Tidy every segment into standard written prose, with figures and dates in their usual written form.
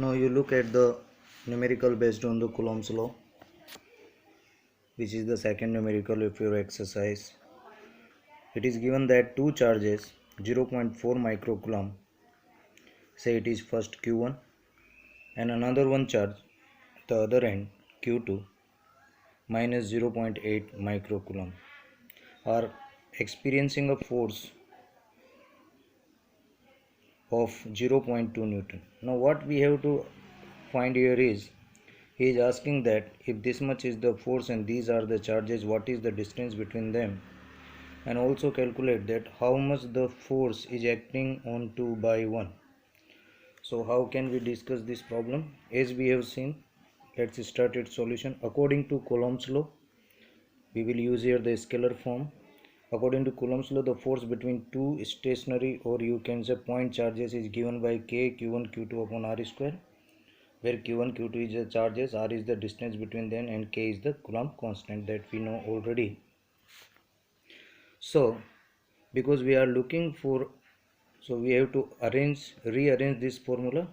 Now you look at the numerical based on the Coulomb's law, which is the second numerical of your exercise. It is given that two charges 0.4 microcoulomb, say it is first Q1, and another one charge, the other end Q2 minus 0.8 microcoulomb, are experiencing a force of 0.2 Newton. Now what we have to find here is, he is asking that if this much is the force and these are the charges, what is the distance between them, and also calculate that how much the force is acting on 2 by 1. So how can we discuss this problem? As we have seen, let's start its solution. According to Coulomb's law, we will use here the scalar form. According to Coulomb's law, the force between two stationary, or you can say point charges, is given by K Q1 Q2 upon R square, where Q1 Q2 is the charges, R is the distance between them, and K is the Coulomb constant that we know already. So because we are looking for, so we have to rearrange this formula.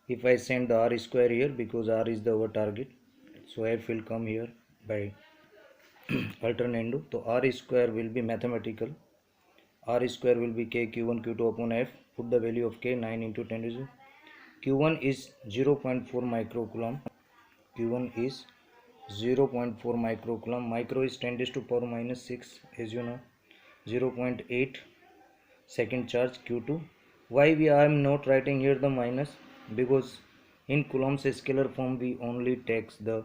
If I send the R square here, because R is our target, so F will come here by alternando. So R square will be mathematical. R square will be K Q1 Q2 upon F. Put the value of K, 9 into 10 to the Q1 is 0.4 microcoulomb. Q1 is 0.4 microcoulomb. Micro is 10 to the power minus 6, as you know. 0.8 second charge Q2. Why I am not writing here the minus? Because in Coulomb's scalar form we only takes the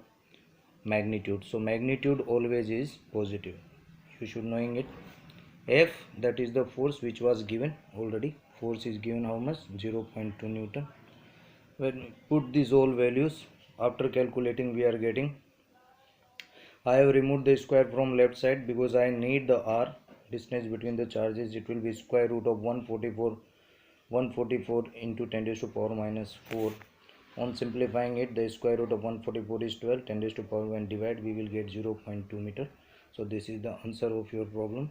magnitude, so magnitude always is positive. You should knowing it. F, that is the force which was given already. Force is given how much? 0.2 Newton. When we put these all values, after calculating we are getting, I have removed the square from left side because I need the R, distance between the charges. It will be square root of 144 into 10 to the power minus 4. On simplifying it, the square root of 144 is 12, 10 to the power, when divide we will get 0.2 meter. So this is the answer of your problem.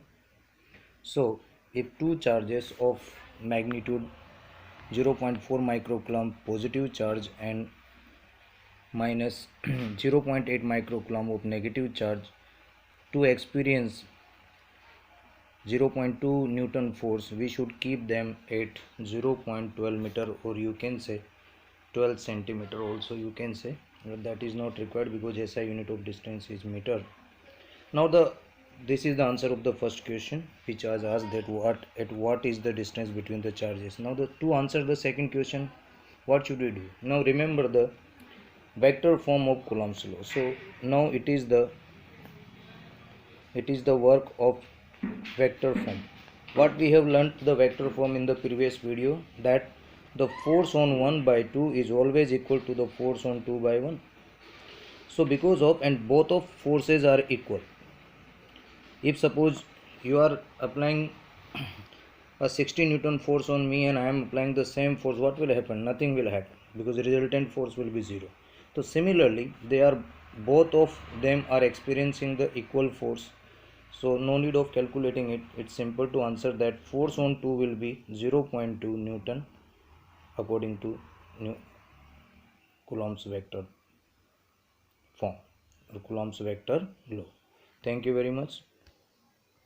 So if two charges of magnitude 0.4 microcoulomb positive charge and minus 0.8 microcoulomb of negative charge to experience 0.2 Newton force, we should keep them at 0.12 meter, or you can say 12 centimeter also you can say, but that is not required because SI unit of distance is meter. Now this is the answer of the first question, which was asked that what is the distance between the charges. Now to answer the second question, what should we do? Now remember the vector form of Coulomb's law. So now it is the work of vector form. What we have learnt the vector form in the previous video, that the force on 1 by 2 is always equal to the force on 2 by 1. So because of, and both of forces are equal. If suppose you are applying a 60 Newton force on me and I am applying the same force, what will happen? Nothing will happen, because the resultant force will be 0. So similarly, both of them are experiencing the equal force. So no need of calculating it. It's simple to answer that force on 2 will be 0.2 Newton according to Coulomb's vector form or Coulomb's vector law. Thank you very much.